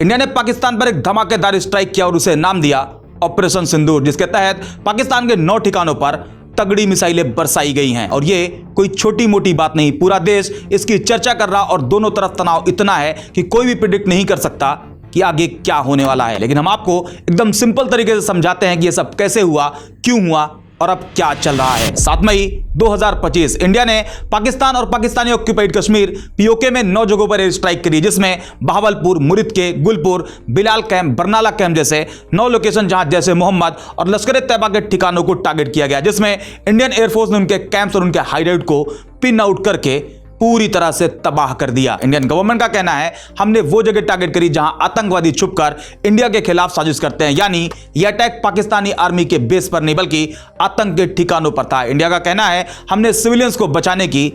India ने पाकिस्तान पर एक धमाकेदार स्ट्राइक किया और उसे नाम दिया ऑपरेशन सिंदूर, जिसके तहत पाकिस्तान के 9 ठिकानों पर तगड़ी मिसाइलें बरसाई गई हैं। और ये कोई छोटी मोटी बात नहीं, पूरा देश इसकी चर्चा कर रहा और दोनों तरफ तनाव इतना है कि कोई भी प्रिडिक्ट नहीं कर सकता कि आगे क्या होने वाला है। लेकिन हम आपको एकदम सिंपल तरीके से समझाते हैं कि ये सब कैसे हुआ, क्यों हुआ और अब क्या चल रहा है। 7 मई 2025 इंडिया ने पाकिस्तान और पाकिस्तानी ऑक्यूपाइड कश्मीर पीओके में 9 जगहों पर एयर स्ट्राइक करी, जिसमें बहावलपुर, मुरिद के, गुलपुर, बिलाल कैंप, बरनाला कैंप जैसे 9 लोकेशन जहां जैसे मोहम्मद और लश्कर तैयबा के ठिकानों को टारगेट किया गया, जिसमें इंडियन एयरफोर्स ने उनके कैंप्स और उनके हाईडाउट को पिन आउट करके पूरी तरह से तबाह कर दिया। इंडियन गवर्नमेंट का कहना है हमने वो जगह टारगेट करी जहां आतंकवादी छुपकर इंडिया के खिलाफ साजिश करते हैं, यानी यह अटैक पाकिस्तानी आर्मी के बेस पर नहीं बल्कि आतंक के ठिकानों पर था। इंडिया का कहना है हमने सिविलियंस को बचाने की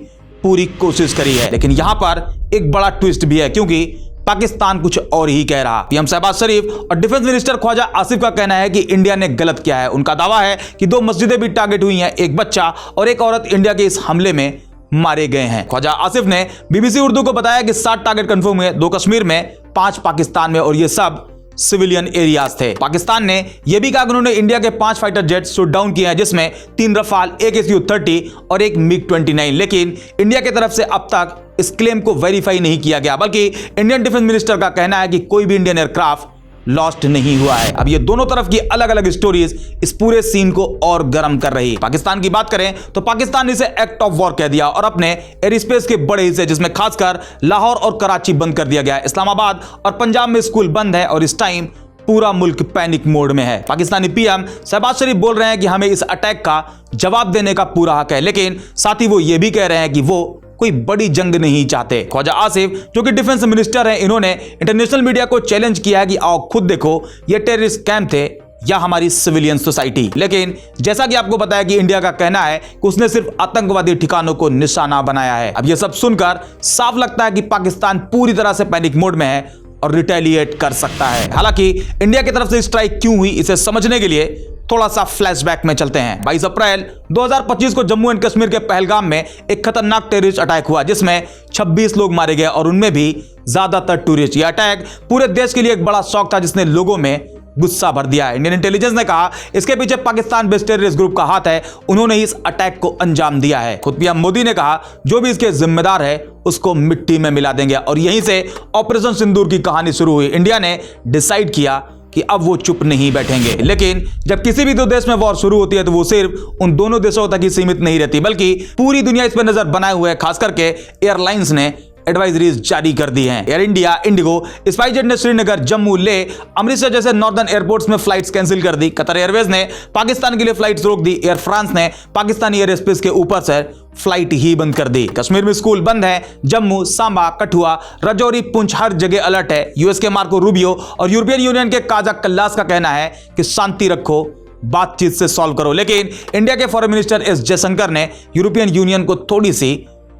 पूरी कोशिश करी है। लेकिन यहां पर एक बड़ा ट्विस्ट भी है, क्योंकि पाकिस्तान कुछ और ही कह रहा। पीएम शहबाज शरीफ और डिफेंस मिनिस्टर ख्वाजा आसिफ का कहना है कि इंडिया ने गलत किया है। उनका दावा है कि 2 मस्जिदें भी टारगेट हुई हैं, एक बच्चा और एक औरत इंडिया के इस हमले में मारे गए हैं। ख्वाजा आसिफ ने बीबीसी उर्दू को बताया कि 7 टारगेट कंफर्म हुए, 2 कश्मीर में, 5 पाकिस्तान में, और ये सब सिविलियन एरियाज थे। पाकिस्तान ने यह भी कहा कि उन्होंने इंडिया के 5 फाइटर जेट शूट डाउन किए हैं, जिसमें 3 रफाल, एक SU-30 और एक MiG-29। लेकिन इंडिया की तरफ से अब तक इस क्लेम को वेरीफाई नहीं किया गया, बल्कि इंडियन डिफेंस मिनिस्टर का कहना है कि कोई भी इंडियन एयरक्राफ्ट लॉस्ट नहीं हुआ है। अब ये दोनों तरफ की अलग अलग स्टोरीज इस पूरे सीन को और गर्म कर रही है। पाकिस्तान की बात करें तो पाकिस्तान ने इसे एक्ट ऑफ वॉर कह दिया और अपने एयर स्पेस के बड़े हिस्से, जिसमें खासकर लाहौर और कराची, बंद कर दिया गया है। इस्लामाबाद और पंजाब में स्कूल बंद है और इस टाइम पूरा मुल्क पैनिक मोड में है। पाकिस्तानी पीएम शहबाज शरीफ बोल रहे हैं कि हमें इस अटैक का जवाब देने का पूरा हक है, लेकिन साथ ही वो ये भी कह रहे हैं कि वो कोई बड़ी जंग नहीं चाहते। ख्वाजा आसिफ जो कि डिफेंस मिनिस्टर हैं, इन्होंने इंटरनेशनल मीडिया को चैलेंज किया है कि आओ खुद देखो ये टेररिस्ट कैंप थे या हमारी सिविलियन सोसाइटी। लेकिन जैसा कि आपको पता है कि इंडिया का कहना है कि उसने सिर्फ आतंकवादी ठिकानों को निशाना बनाया है। अब ये सब सुनकर साफ लगता है कि पाकिस्तान पूरी तरह से पैनिक मोड में है और रिटेलिएट कर सकता है। हालांकि इंडिया की तरफ से स्ट्राइक क्यों हुई, इसे समझने के लिए थोड़ा सा फ्लैशबैक में चलते हैं। 22 अप्रैल 2025 को जम्मू एंड कश्मीर के पहलगाम में एक खतरनाक टेररिस्ट अटैक हुआ, जिसमें 26 लोग मारे गए और उनमें भी ज्यादातर टूरिस्ट। यह अटैक पूरे देश के लिए एक बड़ा शॉक था, जिसने लोगों में गुस्सा भर दिया। इंडियन इंटेलिजेंस ने कहा इसके पीछे पाकिस्तान बेस्ड टेररिस्ट ग्रुप का हाथ है, उन्होंने ही इस अटैक को अंजाम दिया है। खुद पीएम मोदी ने कहा जो भी इसके जिम्मेदार है उसको मिट्टी में मिला देंगे, और यहीं से ऑपरेशन सिंदूर की कहानी शुरू हुई। इंडिया ने डिसाइड किया कि अब वो चुप नहीं बैठेंगे। लेकिन जब किसी भी 2 देश में वॉर शुरू होती है तो वो सिर्फ उन दोनों देशों तक ही सीमित नहीं रहती, बल्कि पूरी दुनिया इस पर नजर बनाए हुए है। खास करके एयरलाइंस ने एडवाइजरीज जारी कर दी हैं। एयर इंडिया, इंडिगो, स्पाइसजेट ने श्रीनगर, जम्मू, ले, अमृतसर जैसे नॉर्दर्न एयरपोर्ट्स में फ्लाइट्स कैंसिल कर दी। कतर एयरवेज ने पाकिस्तान के लिए फ्लाइट्स रोक दी। एयर फ्रांस ने पाकिस्तानी एयर स्पेस के ऊपर से फ्लाइट ही बंद कर दी। कश्मीर में स्कूल बंद है। जम्मू, सांबा, कठुआ, राजौरी, पुंछ, हर जगह अलर्ट है। यूएस के मार्को रूबियो और यूरोपियन यूनियन के काजा कल्लास का कहना है कि शांति रखो, बातचीत से सॉल्व करो। लेकिन इंडिया के फॉरेन मिनिस्टर एस जयशंकर ने यूरोपियन यूनियन को थोड़ी सी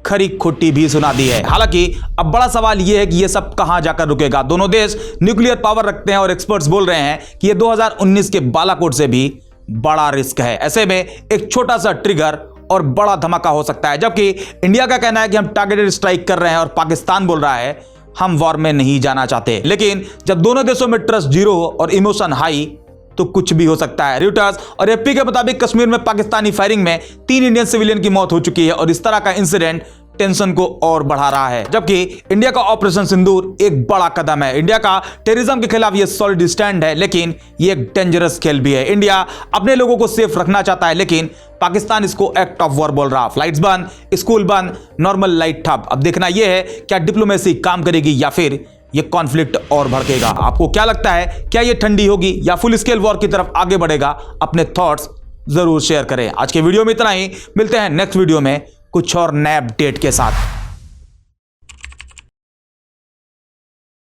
खरी खोटी भी सुना दी है। हालांकि अब बड़ा सवाल यह है कि यह सब कहां जाकर रुकेगा। दोनों देश न्यूक्लियर पावर रखते हैं और एक्सपर्ट्स बोल रहे हैं कि यह 2019 के बालाकोट से भी बड़ा रिस्क है। ऐसे में एक छोटा सा ट्रिगर और बड़ा धमाका हो सकता है। जबकि इंडिया का कहना है कि हम टारगेटेड स्ट्राइक कर रहे हैं और पाकिस्तान बोल रहा है हम वॉर में नहीं जाना चाहते। लेकिन जब दोनों देशों में ट्रस्ट जीरो हो और इमोशन हाई तो कुछ भी हो सकता है। रॉयटर्स और एएफपी के मुताबिक कश्मीर में पाकिस्तानी फायरिंग में 3 इंडियन सिविलियन की मौत हो चुकी है और इस तरह का इंसिडेंट टेंशन को और बढ़ा रहा है। जबकि इंडिया का ऑपरेशन सिंदूर एक बड़ा कदम है। इंडिया का टेररिज्म के खिलाफ ये सॉलिड स्टैंड है, लेकिन ये एक डेंजरस खेल भी है। इंडिया अपने लोगों को सेफ रखना चाहता है, लेकिन पाकिस्तान इसको एक्ट ऑफ वॉर बोल रहा। फ्लाइट्स बंद, स्कूल बंद, नॉर्मल लाइट ठप। अब देखना यह है क्या डिप्लोमेसी काम करेगी या फिर ये कॉन्फ्लिक्ट और भड़केगा। आपको क्या लगता है, क्या ये ठंडी होगी या फुल स्केल वॉर की तरफ आगे बढ़ेगा? अपने थॉट्स जरूर शेयर करें। आज के वीडियो में इतना ही, मिलते हैं नेक्स्ट वीडियो में कुछ और नए अपडेट के साथ।